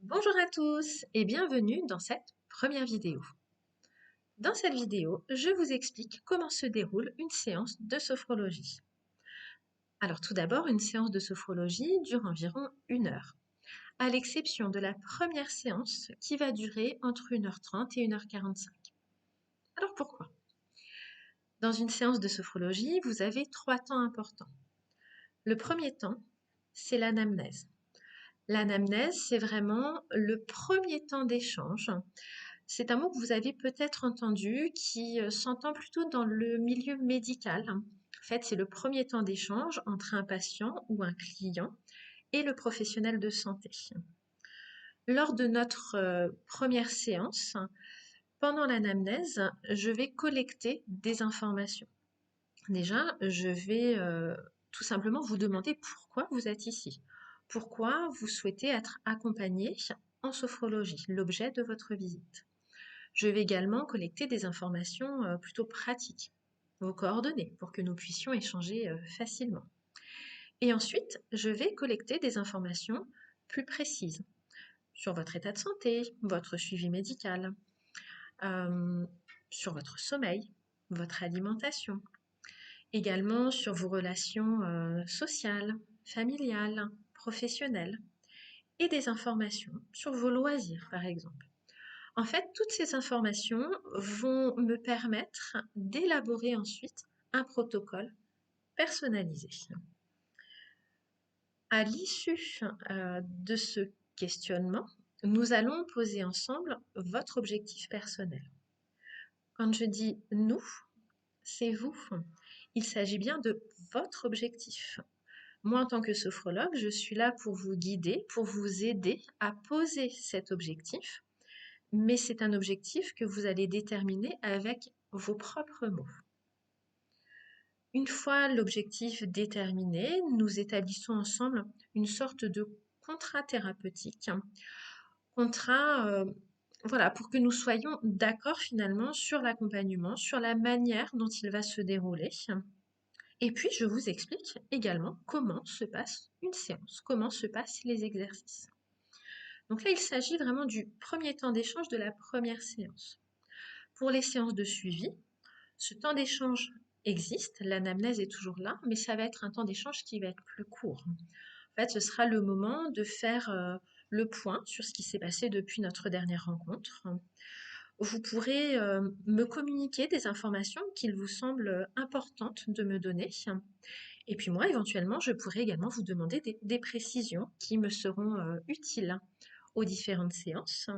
Bonjour à tous et bienvenue dans cette première vidéo. Dans cette vidéo, je vous explique comment se déroule une séance de sophrologie. Alors tout d'abord, une séance de sophrologie dure environ 1 heure, à l'exception de la première séance qui va durer entre 1h30 et 1h45. Alors pourquoi? Dans une séance de sophrologie, vous avez 3 temps importants. Le premier temps, c'est l'anamnèse. L'anamnèse, c'est vraiment le premier temps d'échange. C'est un mot que vous avez peut-être entendu qui s'entend plutôt dans le milieu médical. En fait, c'est le premier temps d'échange entre un patient ou un client et le professionnel de santé. Lors de notre première séance, pendant l'anamnèse, je vais collecter des informations. Déjà, je vais tout simplement vous demander pourquoi vous êtes ici. Pourquoi vous souhaitez être accompagné en sophrologie, l'objet de votre visite. Je vais également collecter des informations plutôt pratiques, vos coordonnées, pour que nous puissions échanger facilement. Et ensuite, je vais collecter des informations plus précises sur votre état de santé, votre suivi médical, euh, sur votre sommeil, votre alimentation, également sur vos relations sociales, familiales, professionnelles, et des informations sur vos loisirs, par exemple. En fait, toutes ces informations vont me permettre d'élaborer ensuite un protocole personnalisé. À l'issue de ce questionnement, nous allons poser ensemble votre objectif personnel. Quand je dis nous, c'est vous. Il s'agit bien de votre objectif. Moi, en tant que sophrologue, je suis là pour vous guider, pour vous aider à poser cet objectif, mais c'est un objectif que vous allez déterminer avec vos propres mots. Une fois l'objectif déterminé, nous établissons ensemble une sorte de contrat thérapeutique, contrat voilà, pour que nous soyons d'accord finalement sur l'accompagnement, sur la manière dont il va se dérouler. Et puis, je vous explique également comment se passe une séance, comment se passent les exercices. Donc là, il s'agit vraiment du premier temps d'échange de la première séance. Pour les séances de suivi, ce temps d'échange existe, l'anamnèse est toujours là, mais ça va être un temps d'échange qui va être plus court. En fait, ce sera le moment de faire le point sur ce qui s'est passé depuis notre dernière rencontre. Vous pourrez me communiquer des informations qu'il vous semble importantes de me donner. Et puis moi, éventuellement, je pourrais également vous demander des précisions qui me seront utiles aux différentes séances.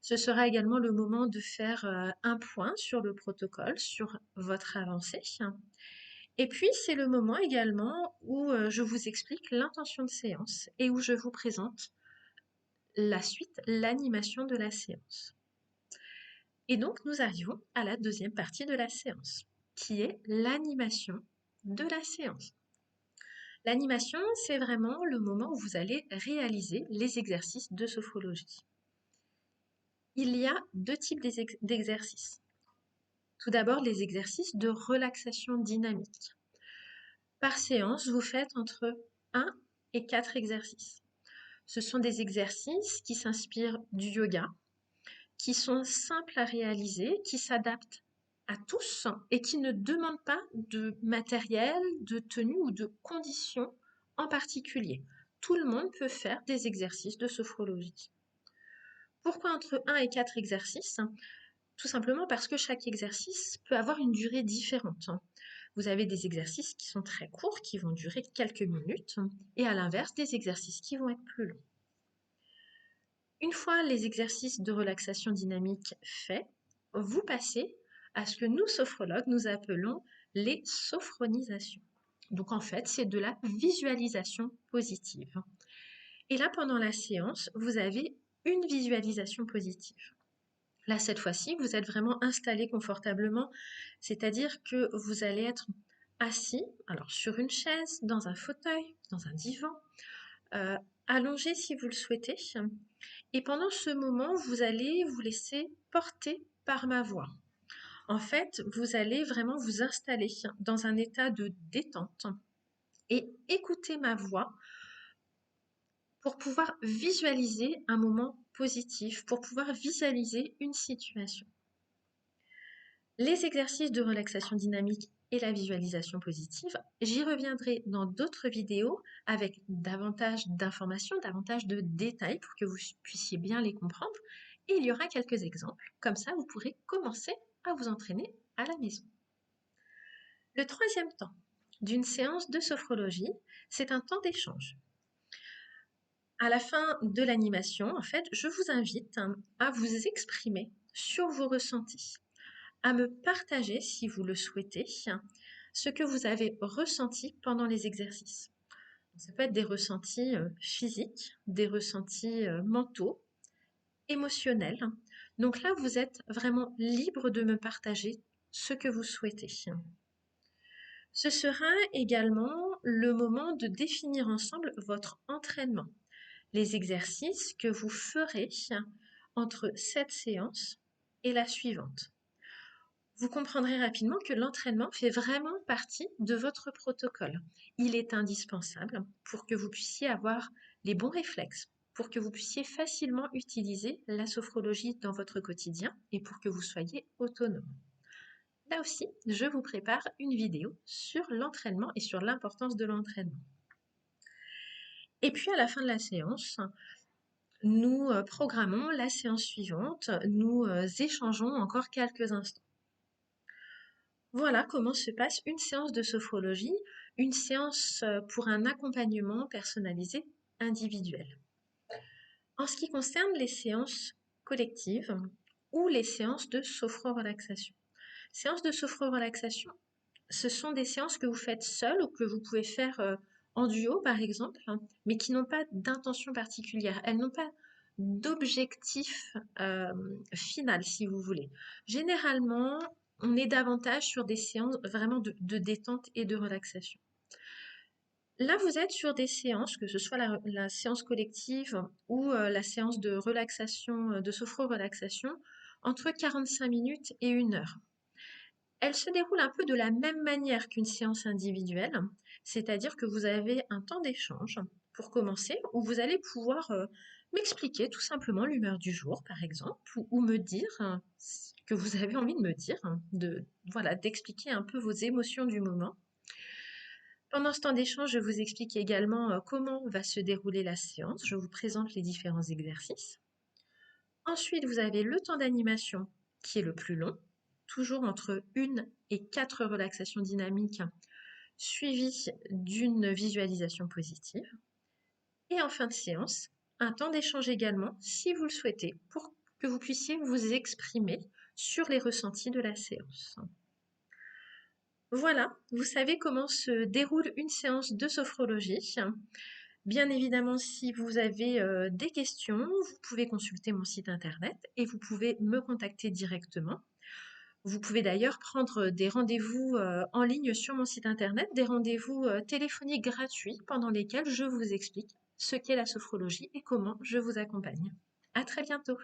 Ce sera également le moment de faire un point sur le protocole, sur votre avancée. Et puis, c'est le moment également où je vous explique l'intention de séance et où je vous présente la suite, l'animation de la séance. Et donc, nous arrivons à la deuxième partie de la séance, qui est l'animation de la séance. L'animation, c'est vraiment le moment où vous allez réaliser les exercices de sophrologie. Il y a 2 types d'exercices. Tout d'abord, les exercices de relaxation dynamique. Par séance, vous faites entre 1 et 4 exercices. Ce sont des exercices qui s'inspirent du yoga, qui sont simples à réaliser, qui s'adaptent à tous et qui ne demandent pas de matériel, de tenue ou de conditions en particulier. Tout le monde peut faire des exercices de sophrologie. Pourquoi entre 1 et 4 exercices? Tout simplement parce que chaque exercice peut avoir une durée différente. Vous avez des exercices qui sont très courts, qui vont durer quelques minutes, et à l'inverse, des exercices qui vont être plus longs. Une fois les exercices de relaxation dynamique faits, vous passez à ce que nous, sophrologues, nous appelons les sophronisations. Donc en fait, c'est de la visualisation positive. Et là, pendant la séance, vous avez une visualisation positive. Là, cette fois-ci, vous êtes vraiment installé confortablement, c'est-à-dire que vous allez être assis, alors sur une chaise, dans un fauteuil, dans un divan, euh, allongé si vous le souhaitez. Et pendant ce moment, vous allez vous laisser porter par ma voix. En fait, vous allez vraiment vous installer dans un état de détente et écouter ma voix pour pouvoir visualiser un moment positif, pour pouvoir visualiser une situation. Les exercices de relaxation dynamique et la visualisation positive, j'y reviendrai dans d'autres vidéos avec davantage d'informations, davantage de détails pour que vous puissiez bien les comprendre. Et il y aura quelques exemples, comme ça vous pourrez commencer à vous entraîner à la maison. Le troisième temps d'une séance de sophrologie, c'est un temps d'échange. À la fin de l'animation, en fait, je vous invite à vous exprimer sur vos ressentis, à me partager, si vous le souhaitez, ce que vous avez ressenti pendant les exercices. Ça peut être des ressentis physiques, des ressentis mentaux, émotionnels. Donc là, vous êtes vraiment libre de me partager ce que vous souhaitez. Ce sera également le moment de définir ensemble votre entraînement, les exercices que vous ferez entre cette séance et la suivante. Vous comprendrez rapidement que l'entraînement fait vraiment partie de votre protocole. Il est indispensable pour que vous puissiez avoir les bons réflexes, pour que vous puissiez facilement utiliser la sophrologie dans votre quotidien et pour que vous soyez autonome. Là aussi, je vous prépare une vidéo sur l'entraînement et sur l'importance de l'entraînement. Et puis à la fin de la séance, nous programmons la séance suivante, nous échangeons encore quelques instants. Voilà comment se passe une séance de sophrologie, une séance pour un accompagnement personnalisé individuel. En ce qui concerne les séances collectives ou les séances de sophro-relaxation. Séances de sophro-relaxation, ce sont des séances que vous faites seul ou que vous pouvez faire en duo par exemple, mais qui n'ont pas d'intention particulière. Elles n'ont pas d'objectif final, si vous voulez. Généralement, on est davantage sur des séances vraiment de détente et de relaxation. Là, vous êtes sur des séances, que ce soit la séance collective ou la séance de relaxation, de sophro-relaxation, entre 45 minutes et 1 heure. Elle se déroule un peu de la même manière qu'une séance individuelle, c'est-à-dire que vous avez un temps d'échange pour commencer, où vous allez pouvoir m'expliquer tout simplement l'humeur du jour, par exemple, ou me dire ce que vous avez envie de me dire, voilà, d'expliquer un peu vos émotions du moment. Pendant ce temps d'échange, je vous explique également comment va se dérouler la séance. Je vous présente les différents exercices. Ensuite, vous avez le temps d'animation qui est le plus long, toujours entre 1 et 4 relaxations dynamiques, suivies d'une visualisation positive. Et en fin de séance, un temps d'échange également, si vous le souhaitez, pour que vous puissiez vous exprimer sur les ressentis de la séance. Voilà, vous savez comment se déroule une séance de sophrologie. Bien évidemment, si vous avez des questions, vous pouvez consulter mon site internet et vous pouvez me contacter directement. Vous pouvez d'ailleurs prendre des rendez-vous en ligne sur mon site internet, des rendez-vous téléphoniques gratuits pendant lesquels je vous explique ce qu'est la sophrologie et comment je vous accompagne. À très bientôt.